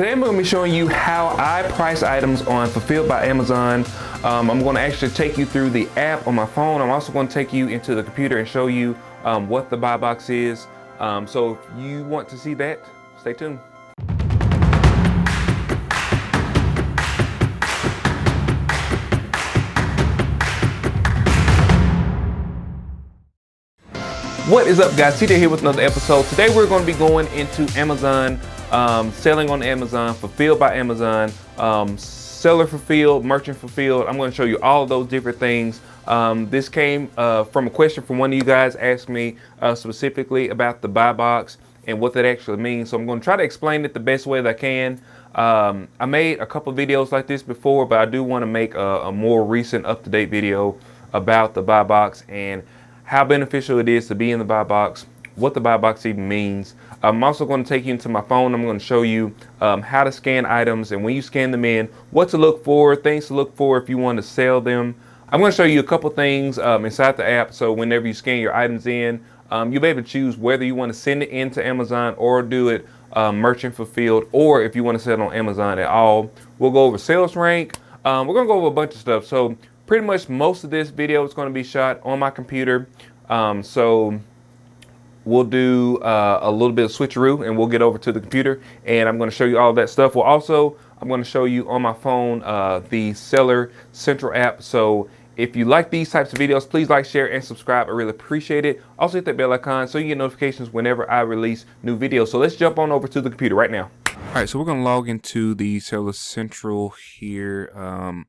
Today I'm going to be showing you how I price items on Fulfilled by Amazon. I'm going to actually take you through the app on my phone. I'm also going to take you into the computer and show you what the buy box is. So if you want to see that, stay tuned. What is up, guys? TJ here with another episode. Today we're going to be going into Amazon, selling on Amazon, Fulfilled by Amazon, seller fulfilled, merchant fulfilled. I'm going to show you all of those different things. This came from a question from one of you guys asked me specifically about the buy box and what that actually means. So I'm going to try to explain it the best way that I can. I made a couple videos like this before, but I do want to make a more recent, up-to-date video about the buy box and how beneficial it is to be in the buy box, what the buy box even means. I'm also going to take you into my phone. I'm going to show you how to scan items, and when you scan them in, what to look for, things to look for if you want to sell them. I'm going to show you a couple things inside the app, so whenever you scan your items in, you'll be able to choose whether you want to send it into Amazon or do it merchant fulfilled, or if you want to sell it on Amazon at all. We'll go over sales rank. We're going to go over a bunch of stuff. So pretty much most of this video is going to be shot on my computer. So we'll do a little bit of switcheroo and we'll get over to the computer and I'm going to show you all that stuff. I'm going to show you on my phone the Seller Central app. So if you like these types of videos, please like, share, and subscribe. I really appreciate it. Also hit that bell icon so you get notifications whenever I release new videos. So let's jump on over to the computer right now. All right, so we're gonna log into the Seller Central here. I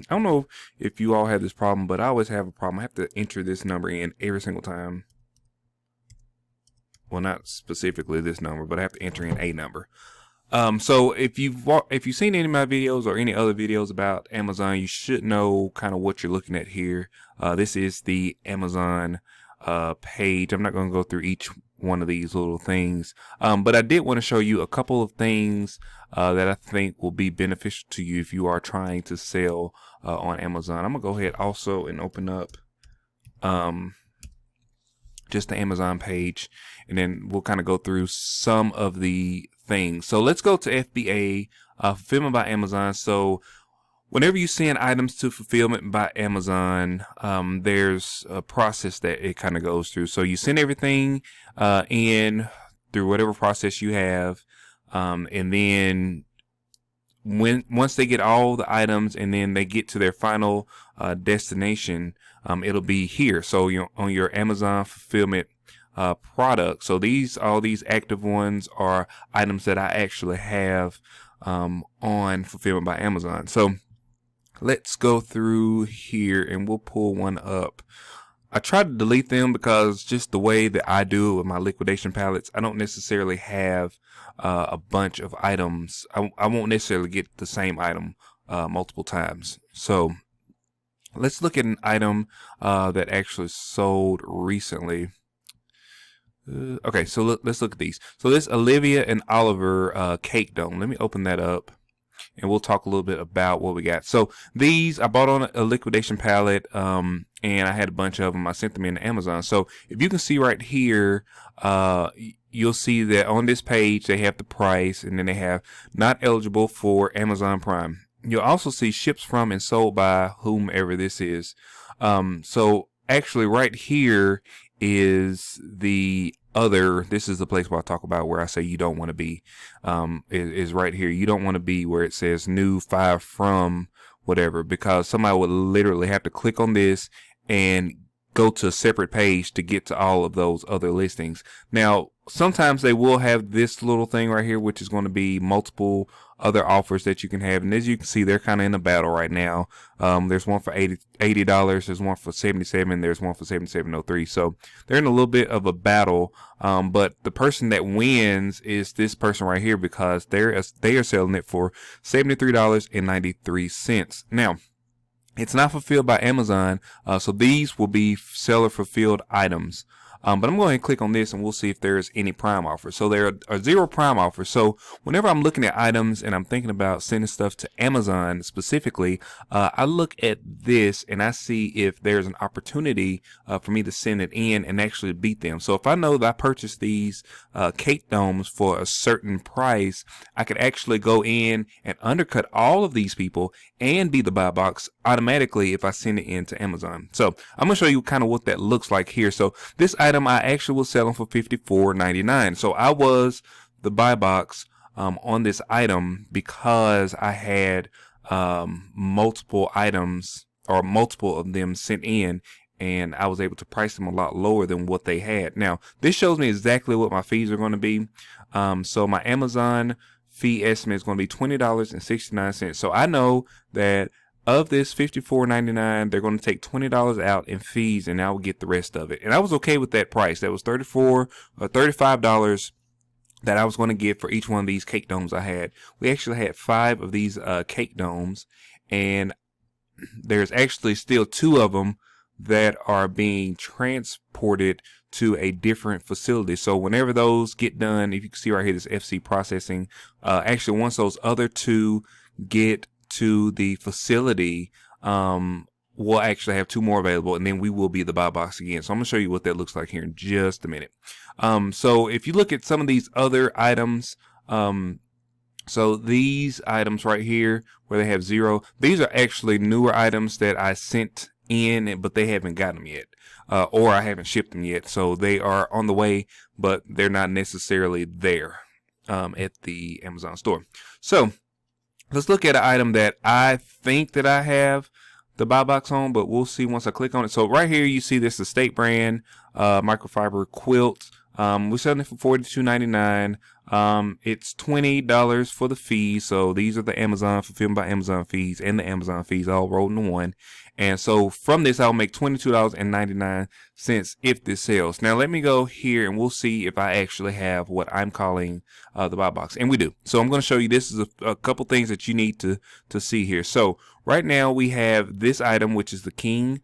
don't know if you all have this problem, but I always have a problem. I have to enter this number in every single time. Well, not specifically this number, but I have to enter in a number. So if you've seen any of my videos or any other videos about Amazon, you should know kind of what you're looking at here. This is the Amazon page. I'm not going to go through each one of these little things, but I did want to show you a couple of things that I think will be beneficial to you if you are trying to sell on Amazon. I'm gonna go ahead also and open up just the Amazon page, and then we'll kind of go through some of the things. So let's go to FBA, Fulfillment by Amazon. So whenever you send items to Fulfillment by Amazon, there's a process that it kind of goes through. So you send everything in through whatever process you have, and then once they get all the items and then they get to their final destination, it'll be here. So on your Amazon Fulfillment product. So all these active ones are items that I actually have on Fulfillment by Amazon. So let's go through here and we'll pull one up. I try to delete them because just the way that I do it with my liquidation palettes, I don't necessarily have a bunch of items. I won't necessarily get the same item multiple times. So let's look at an item that actually sold recently. Okay, so let's look at these. So this Olivia and Oliver cake dome. Let me open that up and we'll talk a little bit about what we got. So these I bought on a liquidation pallet, and I had a bunch of them. I sent them in to Amazon. So if you can see right here, you'll see that on this page they have the price, and then they have not eligible for Amazon Prime. You'll also see ships from and sold by whomever this is. So actually right here is the other. This is the place where I talk about where I say you don't want to be, is right here. You don't want to be where it says new 5 from whatever, because somebody would literally have to click on this and go to a separate page to get to all of those other listings. Now, sometimes they will have this little thing right here, which is going to be multiple other offers that you can have. And as you can see, they're kind of in a battle right now. There's one for $80, there's one for $77, there's one for $77.03. So they're in a little bit of a battle. But the person that wins is this person right here, because they are selling it for $73.93. Now, it's not fulfilled by Amazon, so these will be seller fulfilled items. But I'm going to click on this and we'll see if there's any Prime offers. So there are 0 Prime offers. So whenever I'm looking at items and I'm thinking about sending stuff to Amazon specifically, I look at this and I see if there's an opportunity for me to send it in and actually beat them. So if I know that I purchased these cake domes for a certain price, I could actually go in and undercut all of these people and be the buy box automatically if I send it into Amazon. So I'm gonna show you kind of what that looks like here. So this item I actually was selling for $54.99. So I was the buy box on this item because I had multiple items or multiple of them sent in, and I was able to price them a lot lower than what they had. Now, this shows me exactly what my fees are going to be. So my Amazon fee estimate is going to be $20.69. So I know that of this $54.99, they're going to take $20 out in fees, and I will get the rest of it. And I was okay with that price. That was $34 or $35 that I was going to get for each one of these cake domes I had. We actually had 5 of these cake domes, and there's actually still 2 of them that are being transported to a different facility. So whenever those get done, if you can see right here, this FC processing, actually once those other 2 get to the facility, we'll actually have 2 more available, and then we will be the buy box again. So I'm gonna show you what that looks like here in just a minute. So if you look at some of these other items, so these items right here where they have 0, these are actually newer items that I sent in, but they haven't gotten them yet, or I haven't shipped them yet. So they are on the way, but they're not necessarily there at the Amazon store. So let's look at an item that I think that I have the buy box on, but we'll see once I click on it. So right here you see this Estate brand microfiber quilt. We're selling it for $42.99. It's $20 for the fees. So these are the Amazon fulfillment by Amazon fees and the Amazon fees all rolled into one. And so from this, I'll make $22.99 if this sells. Now let me go here and we'll see if I actually have what I'm calling the buy box, and we do. So I'm going to show you. This is a couple things that you need to see here. So right now we have this item, which is the King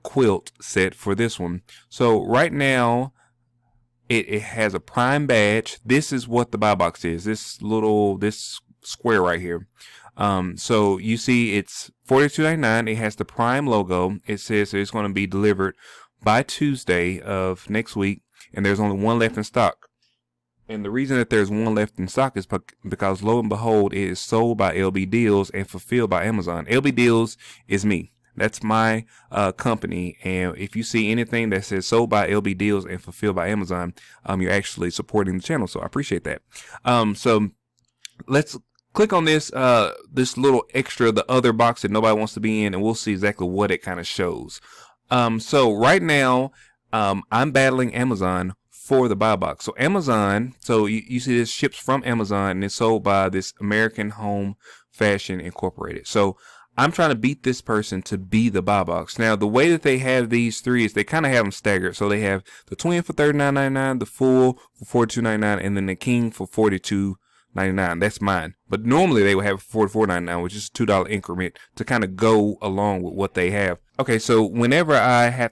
quilt set for this one. So right now it has a Prime badge. This is what the buy box is. This square right here. So you see it's $42.99. It has the Prime logo. It says it's going to be delivered by Tuesday of next week, and there's only 1 left in stock. And the reason that there's 1 left in stock is because lo and behold, it is sold by LB Deals and fulfilled by Amazon. LB Deals is me. That's my company, and if you see anything that says sold by LB Deals and fulfilled by Amazon, you're actually supporting the channel, so I appreciate that. So let's click on this little extra, the other box that nobody wants to be in, and we'll see exactly what it kind of shows. So right now, I'm battling Amazon for the buy box. So Amazon, so you see this ships from Amazon and it's sold by this American Home Fashion Incorporated. So I'm trying to beat this person to be the buy box. Now, the way that they have these 3 is they kind of have them staggered. So they have the twin for $39.99, the full for $42.99, and then the King for $42.99. That's mine. But normally they would have $44.99, which is a $2 increment to kind of go along with what they have. Okay, so whenever I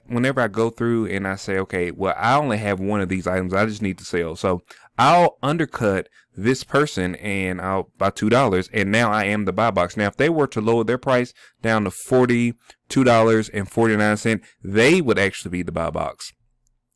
go through and I say, okay, well, I only have 1 of these items, I just need to sell. So I'll undercut this person and I'll buy $2, and now I am the buy box. Now, if they were to lower their price down to $42.49, they would actually be the buy box.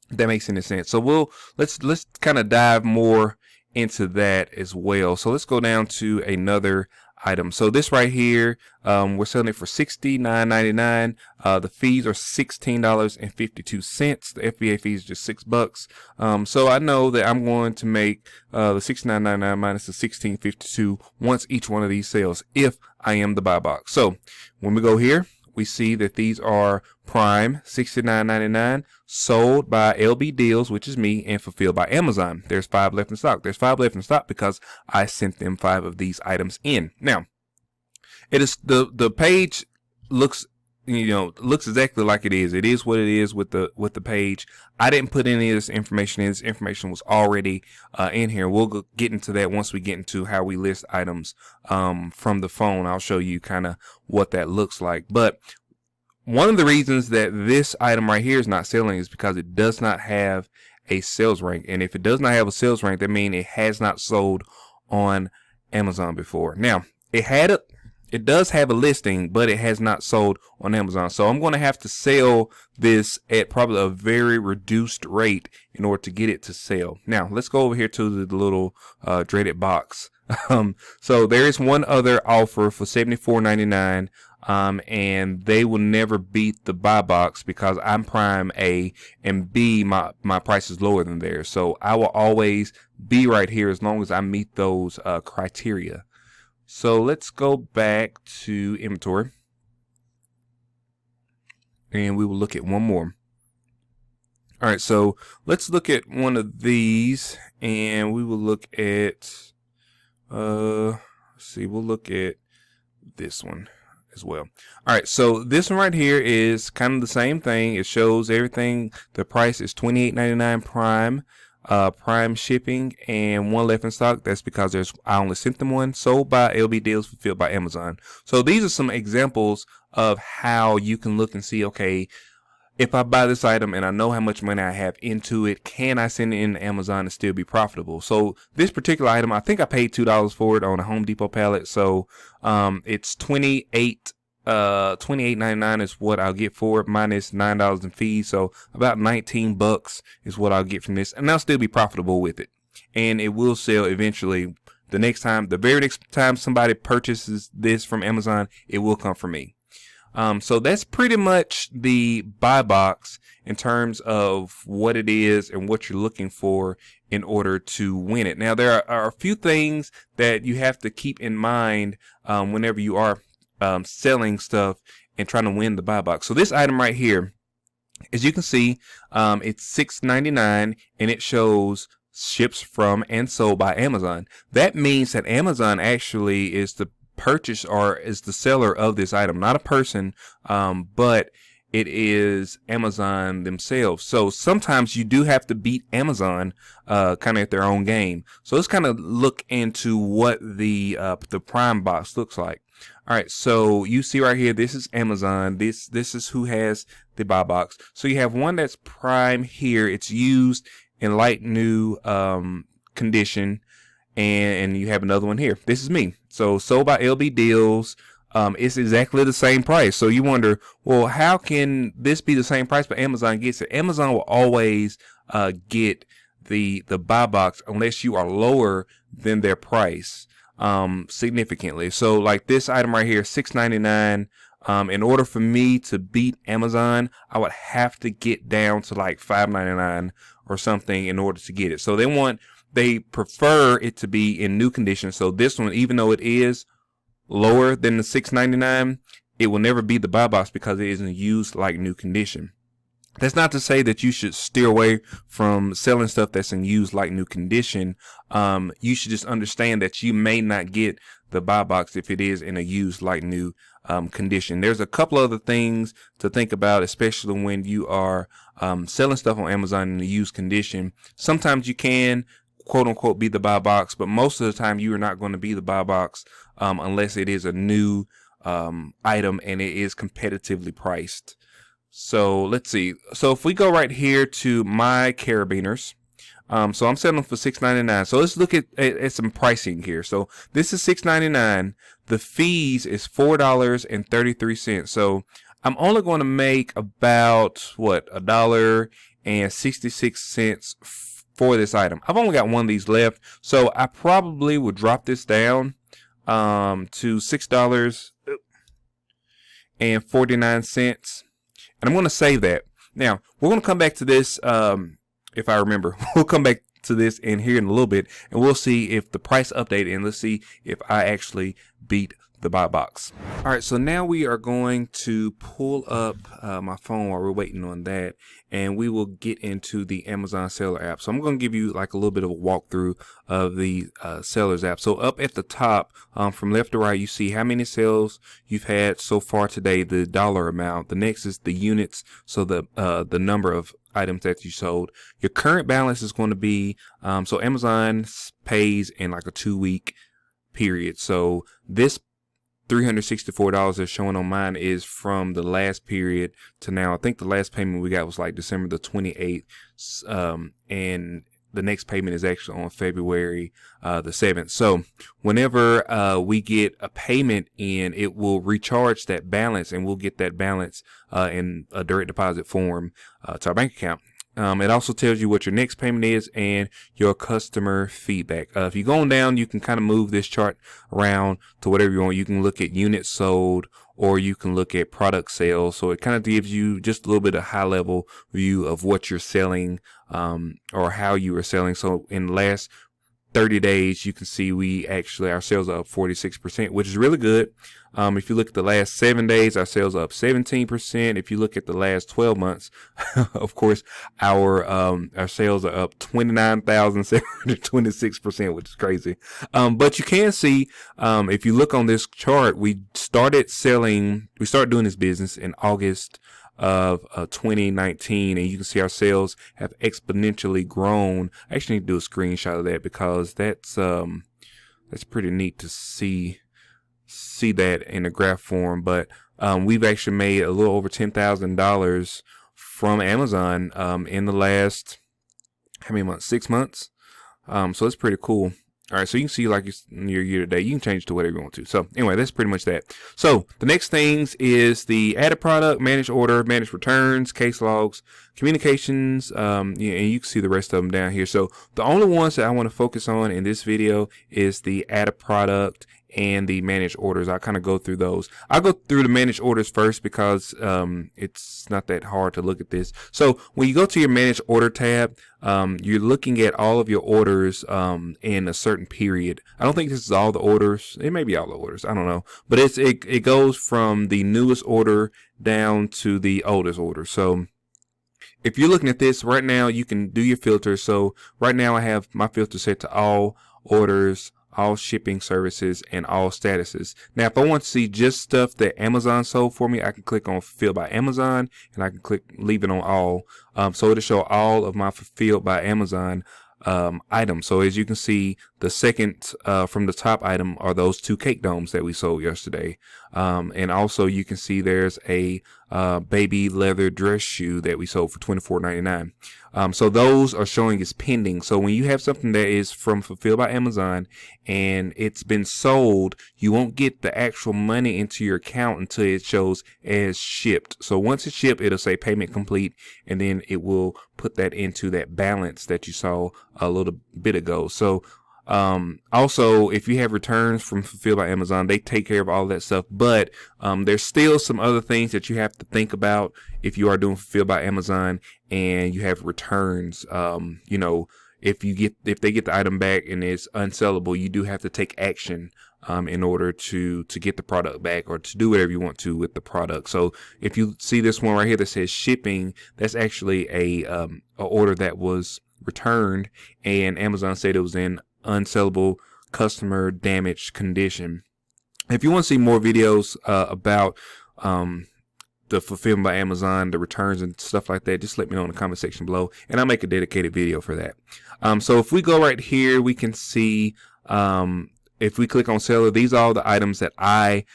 If that makes any sense. So let's kind of dive more into that as well. So let's go down to another item. So this right here, we're selling it for $69.99. The fees are $16.52. The FBA fees are just $6. So I know that I'm going to make the $69.99 minus the $16.52 once each one of these sells if I am the buy box. So when we go here, we see that these are Prime, $69.99, sold by LB Deals, which is me, and fulfilled by Amazon. There's 5 left in stock. There's 5 left in stock because I sent them 5 of these items in. Now, it is the page looks exactly like it is. It is what it is with the page. I didn't put any of this information in. This information was already in here. We'll get into that once we get into how we list items from the phone. I'll show you kind of what that looks like. But one of the reasons that this item right here is not selling is because it does not have a sales rank. And if it does not have a sales rank, that means it has not sold on Amazon before. Now, it does have a listing, but it has not sold on Amazon. So I'm going to have to sell this at probably a very reduced rate in order to get it to sell. Now, let's go over here to the little dreaded box. So there is one other offer for $74.99. And they will never beat the buy box because I'm Prime A, and B, my price is lower than theirs. So I will always be right here as long as I meet those criteria. So let's go back to inventory, and we will look at one more. All right, so let's look at one of these, and we will look at let's see, we'll look at this one as well. All right, so this one right here is kind of the same thing. It shows everything. The price is $28.99 Prime, Prime shipping, and one left in stock. That's because I only sent them one. Sold by LB Deals, fulfilled by Amazon. So these are some examples of how you can look and see, okay, if I buy this item and I know how much money I have into it, can I send it in Amazon and still be profitable? So this particular item, I think I paid $2 for it on a Home Depot pallet. So it's $28.99 is what I'll get for it, minus $9 in fees. So about $19 is what I'll get from this, and I'll still be profitable with it. And it will sell eventually. The very next time somebody purchases this from Amazon, it will come from me. So that's pretty much the buy box in terms of what it is and what you're looking for in order to win it. Now, there are a few things that you have to keep in mind whenever you are selling stuff and trying to win the buy box. So this item right here, as you can see, it's $6.99, and it shows ships from and sold by Amazon. That means that Amazon actually is the purchase or is the seller of this item, not a person, but it is Amazon themselves. So sometimes you do have to beat Amazon kind of at their own game. So let's kind of look into what the Prime box looks like. All right, so you see right here, this is Amazon. This is who has the buy box. So you have one that's Prime here. It's used in light new condition. And you have another one here. This is me. So sold by LB Deals. It's exactly the same price. So you wonder, well, how can this be the same price but Amazon gets it? Amazon will always get the buy box unless you are lower than their price significantly. So like this item right here, $6.99. In order for me to beat Amazon, I would have to get down to like $5.99 or something in order to get it. So they prefer it to be in new condition. So this one, even though it is lower than the $6.99, it will never be the buy box because it isn't used like new condition. That's not to say that you should steer away from selling stuff that's in used like new condition. You should just understand that you may not get the buy box if it is in a used like new condition. There's a couple other things to think about, especially when you are selling stuff on Amazon in a used condition. Sometimes you can quote unquote be the buy box, but most of the time you are not going to be the buy box unless it is a new item and it is competitively priced. So let's see. So if we go right here to my carabiners, so I'm selling them for $6.99. So let's look at some pricing here. So this is $6.99. The fees is $4.33. So I'm only going to make about $1.66 for this item. I've only got one of these left, so I probably would drop this down to $6.49. And I'm going to save that. Now, we're going to come back to this, if I remember. We'll come back to this in here in a little bit, and we'll see if the price updated, and let's see if I actually beat the buy box. All right, so now we are going to pull up my phone while we're waiting on that, and we will get into the Amazon Seller app. So I'm going to give you like a little bit of a walkthrough of the Sellers app. So up at the top, from left to right, you see how many sales you've had so far today, the dollar amount. The next is the units, so the number of items that you sold. Your current balance is going to be, so Amazon pays in like a 2-week period. So this $364 that's showing on mine is from the last period to now. I think the last payment we got was like December the 28th, and the next payment is actually on February the 7th. So whenever we get a payment in, it will recharge that balance, and we'll get that balance in a direct deposit form to our bank account. It also tells you what your next payment is and your customer feedback. If you go on down, you can kind of move this chart around to whatever you want. You can look at units sold, or you can look at product sales. So it kind of gives you just a little bit of high level view of what you're selling, or how you are selling. So in the last 30 days, you can see our sales are up 46%, which is really good. If you look at the last 7 days, our sales are up 17%. If you look at the last 12 months, of course, our sales are up 29,726%, which is crazy. But you can see, if you look on this chart, we started doing this business in August of 2019, and you can see our sales have exponentially grown. I actually need to do a screenshot of that, because that's pretty neat to see that in a graph form. But we've actually made a little over $10,000 from Amazon in the last, how many months? 6 months. So it's pretty cool. All right, so you can see like your year to date. You can change it to whatever you want to. So anyway, that's pretty much that. So the next things is the added product, manage order, manage returns, case logs, communications, and you can see the rest of them down here. So the only ones that I want to focus on in this video is the added product and the managed orders. I'll kind of go through those. I'll go through the managed orders first, because it's not that hard to look at this. So when you go to your managed order tab, you're looking at all of your orders in a certain period. I don't think this is all the orders. It may be all the orders. I don't know. But it goes from the newest order down to the oldest order. So if you're looking at this right now, you can do your filter. So right now I have my filter set to all orders, all shipping services, and all statuses. Now, if I want to see just stuff that Amazon sold for me, I can click on Fulfilled by Amazon, and I can leave it on all. So it'll show all of my Fulfilled by Amazon items. So as you can see, the second from the top item are those 2 cake domes that we sold yesterday. And also you can see there's a baby leather dress shoe that we sold for $24.99. So those are showing as pending. So when you have something that is from Fulfilled by Amazon and it's been sold, you won't get the actual money into your account until it shows as shipped. So once it's shipped, it'll say payment complete, and then it will put that into that balance that you saw a little bit ago. So also, if you have returns from Fulfilled by Amazon, they take care of all that stuff. But there's still some other things that you have to think about if you are doing Fulfilled by Amazon and you have returns. If they get the item back and it's unsellable, you do have to take action in order to get the product back, or to do whatever you want to with the product. So if you see this one right here that says shipping, that's actually a order that was returned, and Amazon said it was in unsellable customer damaged condition. If you want to see more videos about the Fulfillment by Amazon, the returns and stuff like that, just let me know in the comment section below, and I'll make a dedicated video for that. So if we go right here, we can see, if we click on seller, these are all the items that I'm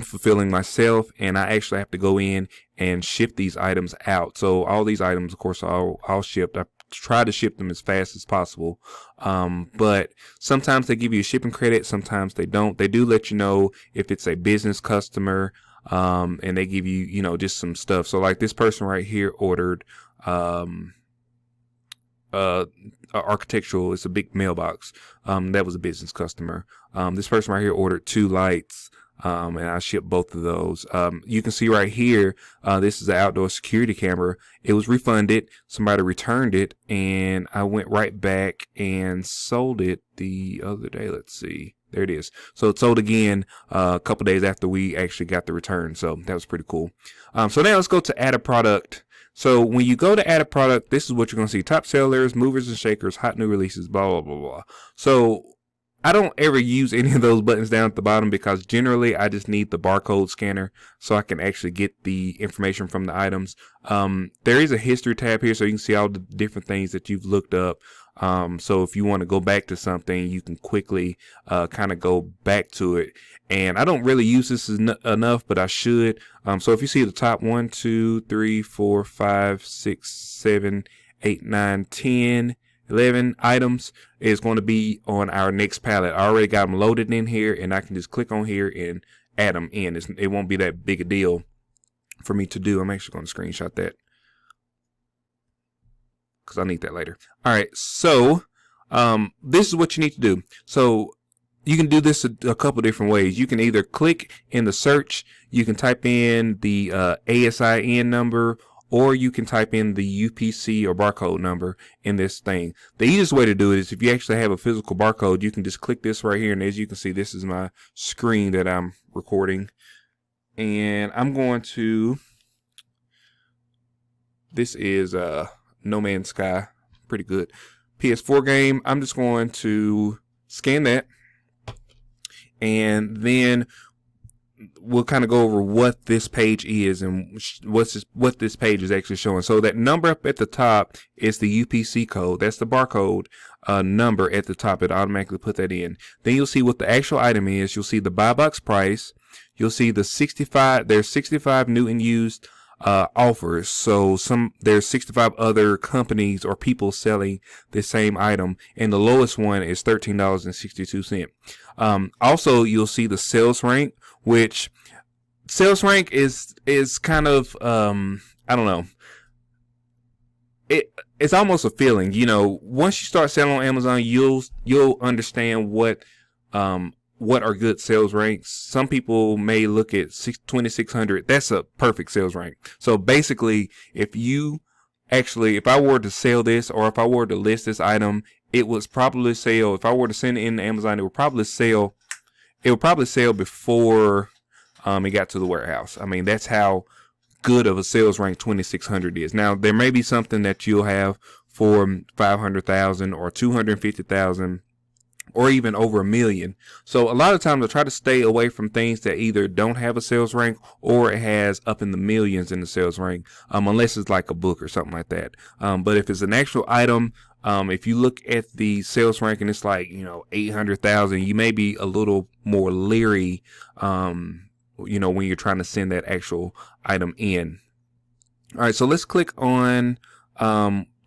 fulfilling myself, and I actually have to go in and ship these items out. So all these items, of course, are all shipped. I try to ship them as fast as possible, but sometimes they give you a shipping credit, sometimes they don't. They do let you know if it's a business customer, and they give you, just some stuff. So like this person right here ordered architectural, it's a big mailbox. That was a business customer. This person right here ordered 2 lights, and I shipped both of those. You can see right here, this is an outdoor security camera. It was refunded. Somebody returned it, and I went right back and sold it the other day. Let's see. There it is. So it sold again a couple days after we actually got the return. So that was pretty cool. So now let's go to add a product. So when you go to add a product, this is what you're going to see. Top sellers, movers and shakers, hot new releases, blah, blah, blah, blah. So I don't ever use any of those buttons down at the bottom, because generally I just need the barcode scanner so I can actually get the information from the items. There is a history tab here, so you can see all the different things that you've looked up. So if you want to go back to something, you can quickly kind of go back to it. And I don't really use this enough, but I should. So if you see the top 1, 2, 3, 4, 5, 6, 7, 8, 9, 10, 11 items is going to be on our next palette. I already got them loaded in here, and I can just click on here and add them in. It won't be that big a deal for me to do. I'm actually going to screenshot that because I need that later. All right, so this is what you need to do. So you can do this a couple different ways. You can either click in the search, you can type in the ASIN number, or you can type in the UPC or barcode number in this thing. The easiest way to do it is if you actually have a physical barcode, you can just click this right here, and as you can see, this is my screen that I'm recording. And I'm going to, this is No Man's Sky, pretty good PS4 game. I'm just going to scan that, and then we'll kind of go over what this page is and what this page is actually showing. So that number up at the top is the UPC code. That's the barcode number at the top. It automatically put that in. Then you'll see what the actual item is. You'll see the buy box price. You'll see the 65. There's 65 new and used offers. So there's 65 other companies or people selling the same item, and the lowest one is $13.62. Also, you'll see the sales rank, which sales rank is kind of I don't know. It's almost a feeling, you know. Once you start selling on Amazon, you'll understand what are good sales ranks. Some people may look at 2,600. That's a perfect sales rank. So basically, if I were to sell this, or if I were to list this item, it would probably sell. If I were to send it in to Amazon, it would probably sell. It would probably sell before it got to the warehouse. I mean, that's how good of a sales rank 2,600 is. Now, there may be something that you'll have for 500,000 or 250,000. Or even over 1 million. So a lot of times I try to stay away from things that either don't have a sales rank or it has up in the millions in the sales rank, unless it's like a book or something like that. But if it's an actual item, if you look at the sales rank and it's like, 800,000, you may be a little more leery, when you're trying to send that actual item in. All right, so let's click on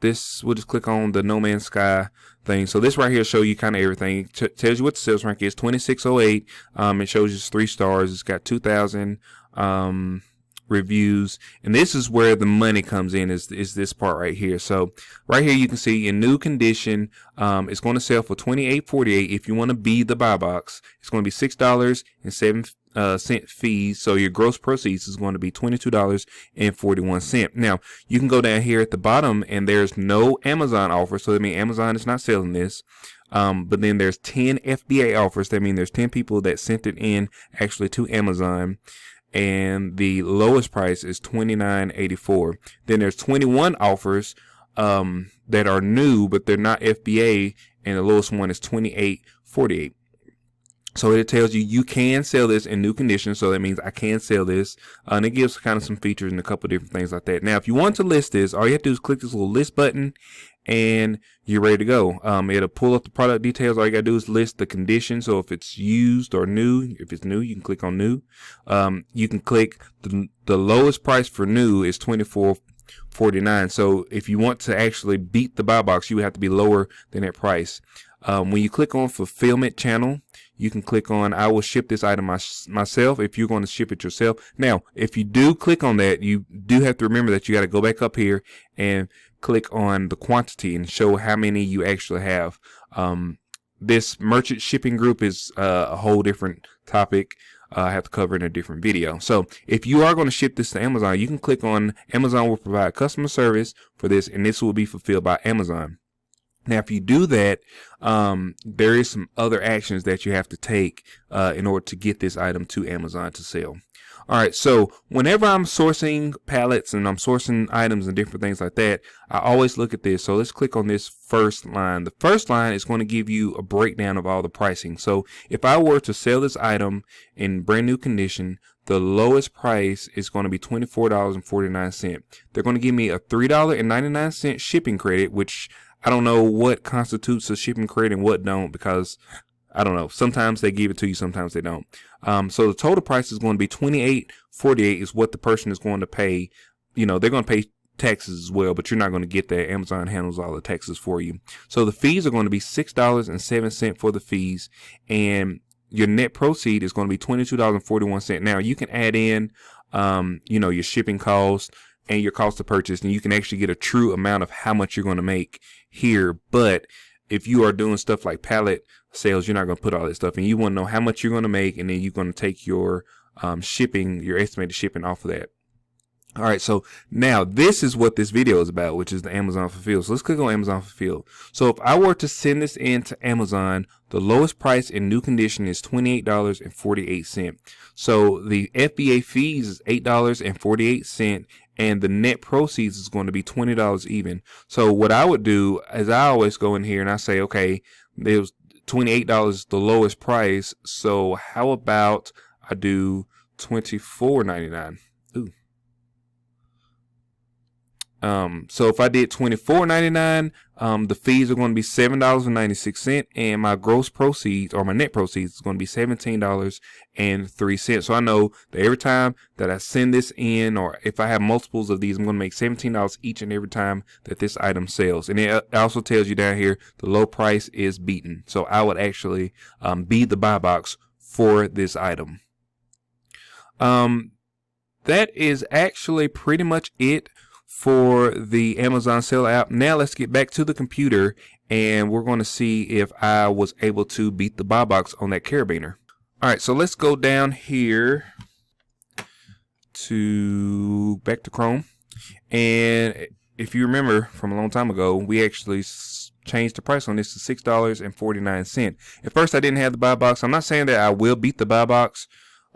this. We'll just click on the No Man's Sky thing. So this right here show you kind of everything. Tells you what the sales rank is, 2608. It shows you 3 stars. It's got 2,000 reviews, and this is where the money comes in. Is this part right here? So right here you can see in new condition, it's going to sell for $28.48. If you want to be the buy box, it's going to be $6.07 fees. So your gross proceeds is going to be $22.41. Now you can go down here at the bottom, and there's no Amazon offer, so that means Amazon is not selling this. But then there's 10 FBA offers. That means there's 10 people that sent it in actually to Amazon, and the lowest price is $29.84. Then there's 21 offers that are new, but they're not FBA, and the lowest one is $28.48. So it tells you can sell this in new condition. So that means I can sell this. And it gives kind of some features and a couple different things like that. Now, if you want to list this, all you have to do is click this little list button, and you're ready to go. It'll pull up the product details. All you got to do is list the condition. So if it's used or new, if it's new, you can click on new. You can click the lowest price for new is $24.49. So if you want to actually beat the buy box, you would have to be lower than that price. When you click on fulfillment channel, you can click on I will ship this item myself if you're going to ship it yourself. Now, if you do click on that, you do have to remember that you got to go back up here and click on the quantity and show how many you actually have. This merchant shipping group is a whole different topic. I have to cover in a different video. So if you are going to ship this to Amazon, you can click on Amazon will provide customer service for this, and this will be fulfilled by Amazon. Now, if you do that, there is some other actions that you have to take in order to get this item to Amazon to sell. All right, so whenever I'm sourcing palettes and I'm sourcing items and different things like that, I always look at this. So let's click on this first line. The first line is going to give you a breakdown of all the pricing. So if I were to sell this item in brand new condition, the lowest price is going to be $24.49. They're going to give me a $3.99 shipping credit, which I don't know what constitutes a shipping credit and what don't, because I don't know. Sometimes they give it to you, sometimes they don't. So the total price is going to be $28.48 is what the person is going to pay. You know, they're going to pay taxes as well, but you're not going to get that. Amazon handles all the taxes for you. So the fees are going to be $6.07 for the fees, and your net proceed is going to be $22.41. Now you can add in, you know, your shipping cost and your cost of purchase, and you can actually get a true amount of how much you're going to make here. But if you are doing stuff like pallet sales, you're not going to put all that stuff in. You want to know how much you're going to make, and then you're going to take your shipping, your estimated shipping off of that. All right, so now this is what this video is about, which is the Amazon Fulfill. So let's click on Amazon Fulfill. So if I were to send this in to Amazon, the lowest price in new condition is $28.48. So the FBA fees is $8.48, and the net proceeds is going to be $20 even. So what I would do is I always go in here and I say, okay, there's $28 the lowest price. So how about I do $24.99? Ooh. So if I did $24.99, the fees are going to be $7.96, and my gross proceeds, or my net proceeds, is going to be $17.03. So I know that every time that I send this in, or if I have multiples of these, I'm going to make $17 each and every time that this item sells. And it also tells you down here the low price is beaten. So I would actually be the buy box for this item. That is actually pretty much it for the Amazon Seller app. Now let's get back to the computer, and we're going to see if I was able to beat the buy box on that carabiner. All right, so let's go down here to back to Chrome. And if you remember from a long time ago, we actually changed the price on this to $6.49. At first I didn't have the buy box. I'm not saying that I will beat the buy box.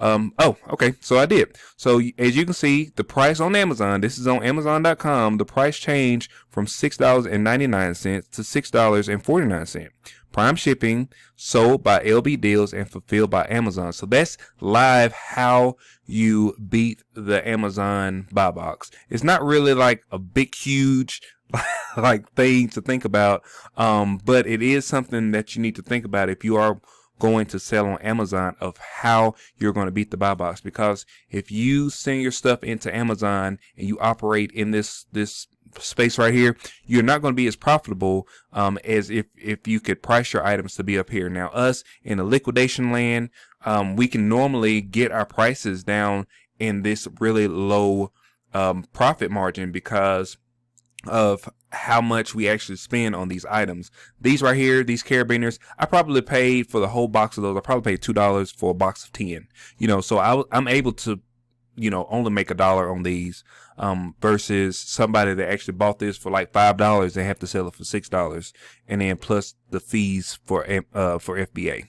Oh, okay. So I did. So as you can see, the price on Amazon, this is on Amazon.com, the price changed from $6.99 to $6.49. Prime shipping, sold by LB Deals, and fulfilled by Amazon. So that's live how you beat the Amazon buy box. It's not really like a big, huge like thing to think about. But it is something that you need to think about if you are going to sell on Amazon, of how you're going to beat the buy box. Because if you send your stuff into Amazon and you operate in this space right here, you're not going to be as profitable as if you could price your items to be up here. Now us in the liquidation land, we can normally get our prices down in this really low profit margin because of how much we actually spend on these items. These right here, these carabiners, I probably paid for the whole box of those. I probably paid $2 for a box of 10. You know, so I'm able to, you know, only make $1 on these, versus somebody that actually bought this for like $5, they have to sell it for $6, and then plus the fees for FBA.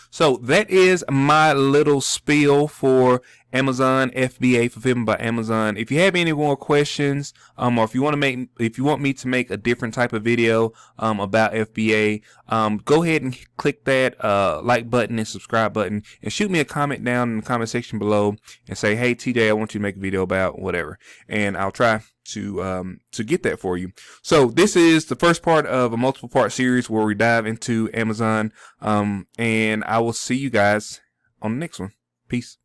So that is my little spiel for Amazon FBA, fulfillment by Amazon. If you have any more questions, or if you want me to make a different type of video about FBA, go ahead and click that like button and subscribe button, and shoot me a comment down in the comment section below and say, hey TJ, I want you to make a video about whatever, and I'll try to get that for you. So this is the first part of a multiple part series where we dive into Amazon, and I will see you guys on the next one. Peace.